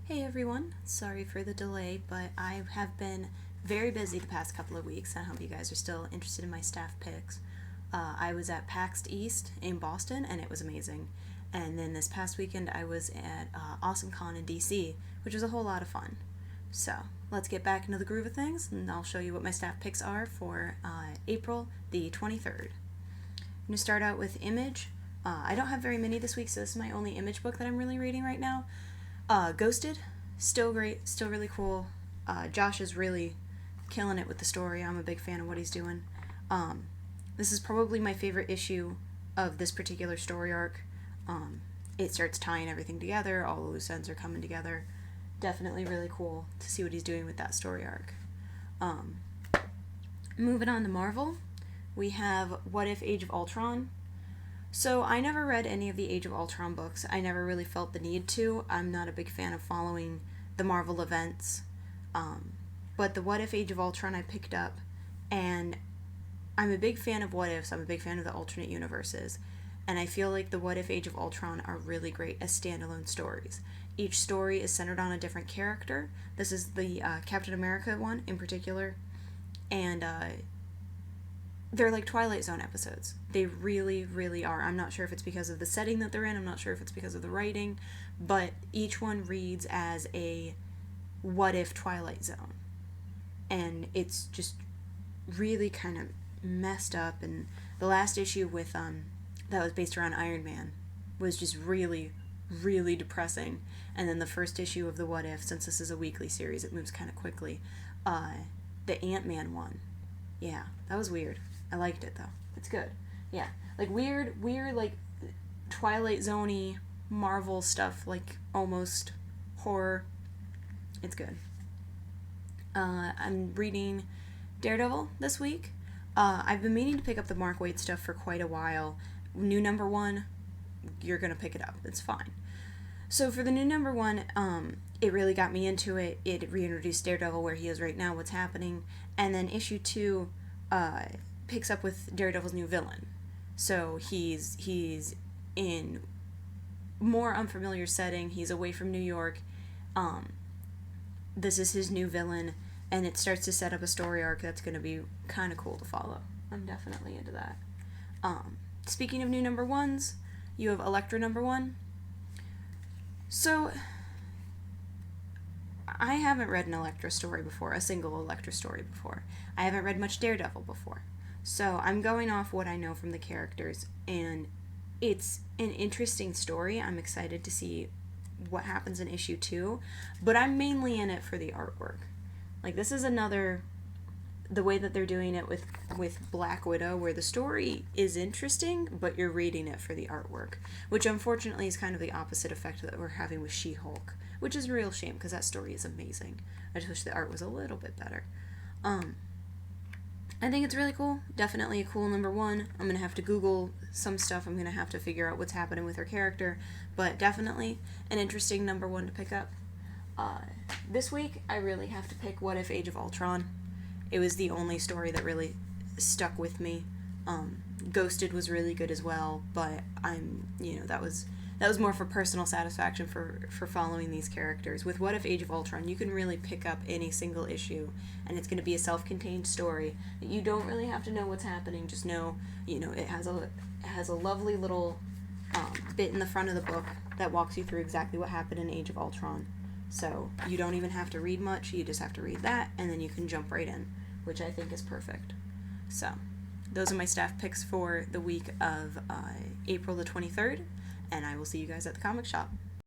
Hey everyone, sorry for the delay, but I have been very busy the past couple of weeks. I hope you guys are still interested in my staff picks. I was at PAX East in Boston and it was amazing. And then this past weekend I was at AwesomeCon in DC, which was a whole lot of fun. So let's get back into the groove of things and I'll show you what my staff picks are for April the 23rd. I'm going to start out with Image. I don't have very many this week, so this is my only Image book that I'm really reading right now. Ghosted, still great, still really cool. Josh is really killing it with the story. I'm a big fan of what he's doing. This is probably my favorite issue of this particular story arc. It starts tying everything together, all the loose ends are coming together. Definitely really cool to see what he's doing with that story arc. Moving on to Marvel, we have What If Age of Ultron. So I never read any of the Age of Ultron books. I never really felt the need to. I'm not a big fan of following the Marvel events. But the What If Age of Ultron I picked up, and I'm a big fan of what ifs. I'm a big fan of the alternate universes. And I feel like the What If Age of Ultron are really great as standalone stories. Each story is centered on a different character. This is the Captain America one in particular. And they're like Twilight Zone episodes. They really, really are. I'm not sure if it's because of the setting that they're in. I'm not sure if it's because of the writing. But each one reads as a what if Twilight Zone. And it's just really kind of messed up. And the last issue with that was based around Iron Man was just really, really depressing. And then the first issue of the What If, since this is a weekly series, it moves kind of quickly. The Ant-Man one. Yeah, that was weird. I liked it though. It's good. Yeah. Like weird, like Twilight Zone-y Marvel stuff, like almost horror. It's good. I'm reading Daredevil this week. I've been meaning to pick up the Mark Waid stuff for quite a while. New number 1, you're gonna pick it up. It's fine. So for the new number 1, it really got me into it. It reintroduced Daredevil where he is right now, what's happening, and then issue 2 picks up with Daredevil's new villain. So he's in more unfamiliar setting. He's away from New York. This is his new villain, and it starts to set up a story arc that's going to be kind of cool to follow. I'm definitely into that. Speaking of new number 1s, you have Electra number 1. So I haven't read an Electra story before, a single Electra story before. I haven't read much Daredevil before. So I'm going off what I know from the characters, and it's an interesting story. I'm excited to see what happens in issue 2, but I'm mainly in it for the artwork. Like, this is another, the way that they're doing it with Black Widow, where the story is interesting, but you're reading it for the artwork, which unfortunately is kind of the opposite effect that we're having with She-Hulk, which is a real shame because that story is amazing. I just wish the art was a little bit better. I think it's really cool. Definitely a cool number 1. I'm going to have to Google some stuff. I'm going to have to figure out what's happening with her character. But definitely an interesting number 1 to pick up. This week, I really have to pick What If Age of Ultron. It was the only story that really stuck with me. Ghosted was really good as well. But that was more for personal satisfaction for following these characters. With What If Age of Ultron, you can really pick up any single issue, and it's going to be a self-contained story that you don't really have to know what's happening. Just know, it has a lovely little bit in the front of the book that walks you through exactly what happened in Age of Ultron. So you don't even have to read much. You just have to read that, and then you can jump right in, which I think is perfect. So those are my staff picks for the week of April the 23rd. And I will see you guys at the comic shop.